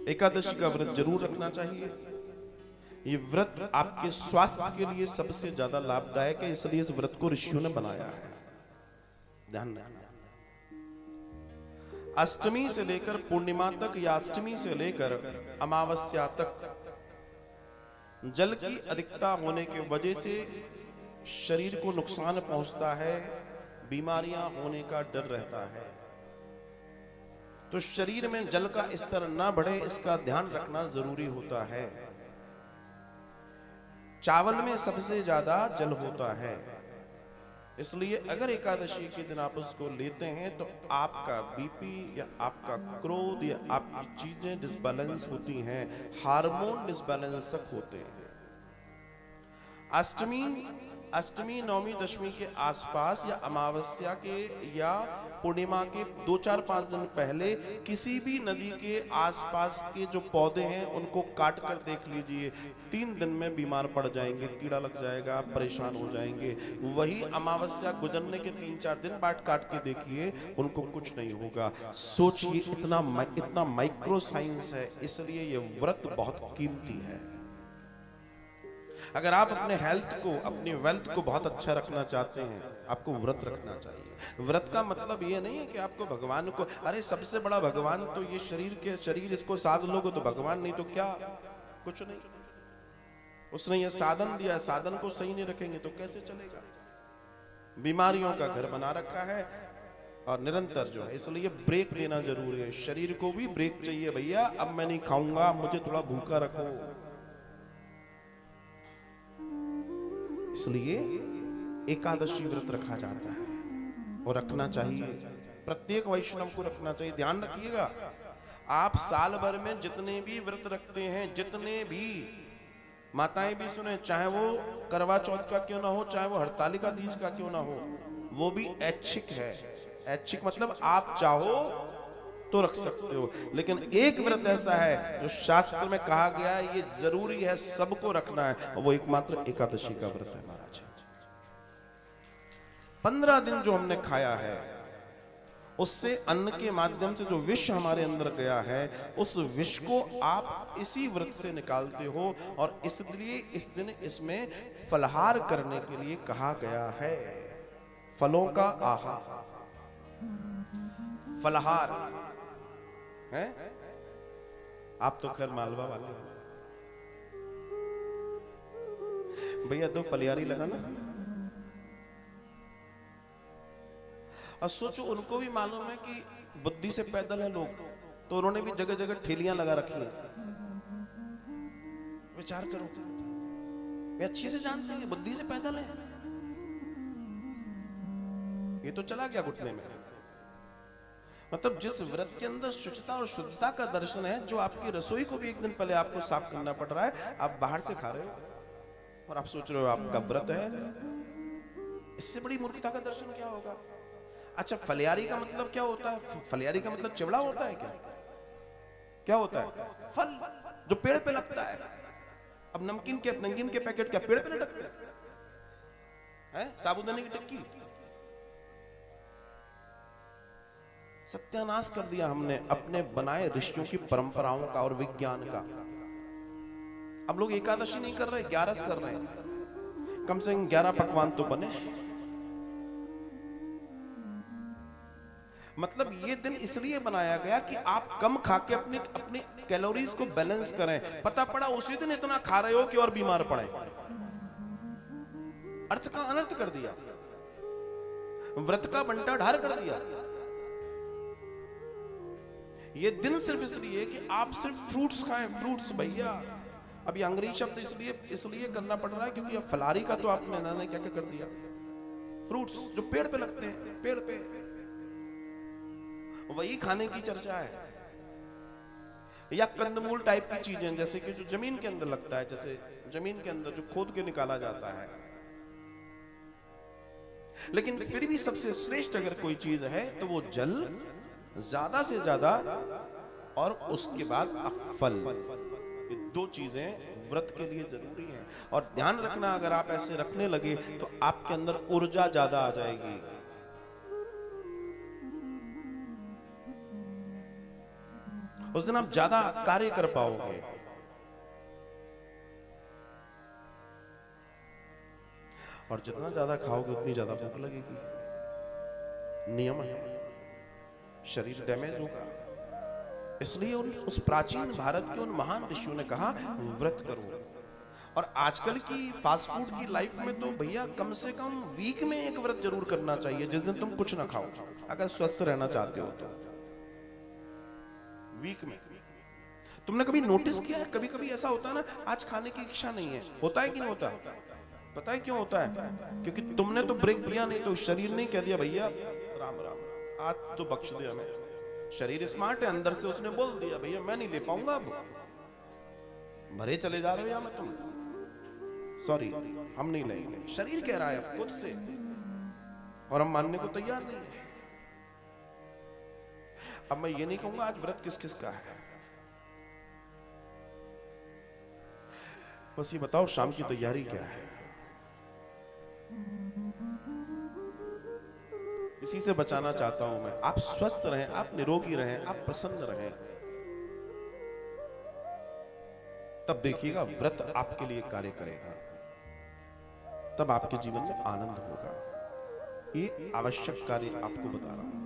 एकादशी का व्रत जरूर रखना चाहिए। ये व्रत आपके स्वास्थ्य के लिए सबसे ज्यादा लाभदायक है, इसलिए इस व्रत को ऋषियों ने बनाया है। ध्यान रखना, अष्टमी से लेकर पूर्णिमा तक या अष्टमी से लेकर अमावस्या तक जल की अधिकता होने की वजह से शरीर को नुकसान पहुंचता है, बीमारियां होने का डर रहता है। तो शरीर में जल का स्तर ना बढ़े, इसका ध्यान रखना जरूरी होता है। चावल में सबसे ज्यादा जल होता है, इसलिए अगर एकादशी के दिन आप उसको लेते हैं तो आपका बीपी या आपका क्रोध या आपकी चीजें डिसबैलेंस होती हैं, हार्मोन डिसबैलेंस तक होते हैं। अष्टमी नवमी दशमी के आसपास या अमावस्या के या पूर्णिमा के 2-4-5 दिन पहले किसी भी नदी के आसपास के जो पौधे हैं उनको काट कर देख लीजिए, 3 दिन में बीमार पड़ जाएंगे, कीड़ा लग जाएगा, आप परेशान हो जाएंगे। वही अमावस्या गुजरने के 3-4 दिन बाद काट के देखिए, उनको कुछ नहीं होगा। सोचिए, इतना माइक्रो साइंस है, इसलिए ये व्रत बहुत कीमती है। अगर आप अपने हेल्थ को, अपनी वेल्थ को बहुत अच्छा रखना चाहते हैं, आपको व्रत रखना चाहिए। व्रत का मतलब ये नहीं है कि आपको भगवान को, अरे सबसे बड़ा भगवान तो ये शरीर इसको साध लोगे तो भगवान, नहीं तो क्या, कुछ नहीं। उसने ये साधन दिया, साधन को सही नहीं रखेंगे तो कैसे चलेगा। बीमारियों का घर बना रखा है और निरंतर जो है, इसलिए ब्रेक देना जरूरी है। शरीर को भी ब्रेक चाहिए, भैया अब मैं नहीं खाऊंगा, मुझे थोड़ा भूखा रखो। इसलिए एकादशी व्रत रखा जाता है और रखना चाहिए, प्रत्येक वैष्णव को रखना चाहिए। ध्यान रखिएगा, आप साल भर में जितने भी व्रत रखते हैं, जितने भी, माताएं भी सुने, चाहे वो करवा चौथ का क्यों ना हो, चाहे वो हरतालिका तीज का क्यों ना हो, वो भी ऐच्छिक है। ऐच्छिक मतलब आप चाहो तो रख सकते हो, लेकिन एक व्रत ऐसा है जो शास्त्र में कहा गया है, ये जरूरी है, सबको रखना है, और वो एकमात्र एकादशी का व्रत है महाराज। 15 दिन जो हमने खाया है, उससे अन्न के माध्यम से जो विष हमारे अंदर गया है, उस विष को आप इसी व्रत से निकालते हो, और इसलिए इस दिन इसमें फलहार करने के लिए कहा गया है। फलों का आहार, फलहार है। आप तो खैर मालवा वाले हो भैया, 2 फलियारी लगाना। और सोचो, उनको भी मालूम है कि बुद्धि से पैदल है लोग, तो उन्होंने भी जगह जगह ठेलियां लगा रखी हैं। विचार करो, वे अच्छी से जानते हैं बुद्धि से पैदल है, ये तो चला गया घुटने में। मतलब जिस व्रत के अंदर शुचिता और शुद्धता का दर्शन है, जो आपकी रसोई को भी एक दिन पहले आपको साफ करना पड़ रहा है, आप बाहर से खा रहे हो और आप सोच रहे हो आपका व्रत है, इससे बड़ी मूर्खता का दर्शन क्या होगा। अच्छा, फलियारी का मतलब क्या होता है? फलियारी का मतलब चिवड़ा होता है क्या? क्या होता है? फल जो पेड़ पे लगता है। अब नमकीन के पैकेट क्या पेड़ पे लटकते हैं? साबुदाने की टिक्की, सत्यानाश कर दिया हमने अपने बनाए ऋषियों की परंपराओं का और विज्ञान का। अब लोग एकादशी नहीं कर रहे, 11 कर रहे हैं। कम से कम 11 पकवान तो बने। मतलब ये दिन इसलिए बनाया गया कि आप कम खा के अपने कैलोरीज को बैलेंस करें। पता पड़ा उसी दिन इतना खा रहे हो कि और बीमार पड़े। अर्थ का अनर्थ कर दिया, व्रत का बंटा ढार कर दिया। ये दिन सिर्फ इसलिए कि आप सिर्फ फ्रूट्स खाएं, फ्रूट्स। भैया अब ये अंग्रेजी शब्द इसलिए करना पड़ रहा है क्योंकि अब फलारी का तो आपने ना क्या क्या कर दिया। फ्रूट्स जो पेड़ पे लगते हैं, पेड़ पे, वही खाने की चर्चा है। या कंदमूल टाइप की चीजें, जैसे कि जो जमीन के अंदर लगता है, जैसे जमीन के अंदर जो खोद के निकाला जाता है। लेकिन फिर भी सबसे श्रेष्ठ अगर कोई चीज है तो वो जल, ज्यादा से ज्यादा, और उसके बाद फल। ये 2 चीजें व्रत के लिए जरूरी हैं। और ध्यान रखना, अगर आप ऐसे रखने लगे तो आपके अंदर ऊर्जा ज्यादा आ जाएगी। उस दिन आप ज्यादा कार्य कर पाओगे। और जितना ज्यादा खाओगे उतनी ज्यादा भूख लगेगी। नियम है, शरीर डैमेज होगा। इसलिए उस प्राचीन भारत के उन महान ऋषियों ने कहा व्रत करो। और आजकल की फास्ट फूड की लाइफ में तो भैया कम से कम वीक में एक व्रत जरूर करना चाहिए, जिस दिन तुम कुछ ना खाओ, अगर स्वस्थ रहना चाहते हो तो। वीक में तुमने कभी नोटिस किया है, कभी कभी ऐसा होता है ना, आज खाने की इच्छा नहीं है, होता है कि नहीं होता? पता है क्यों होता है? क्योंकि तुमने तो ब्रेक दिया नहीं, तो शरीर ने कह दिया भैया राम राम आज तो बख्श दे हमें। शरीर स्मार्ट है, अंदर से उसने बोल दिया भैया मैं नहीं ले पाऊंगा, अब भरे चले जा रहे हो या मैं तुम, सॉरी हम नहीं लेंगे। शरीर कह रहा है खुद से, और हम मानने को तैयार नहीं है। अब मैं ये नहीं कहूंगा आज व्रत किस किस का है, बस ये बताओ शाम की तैयारी क्या है। इसी से बचाना चाहता हूं मैं, आप स्वस्थ रहें, आप निरोगी रहें, आप प्रसन्न रहें, तब देखिएगा व्रत आपके लिए कार्य करेगा, तब आपके जीवन में आनंद होगा। ये आवश्यक कार्य आपको बता रहा हूं।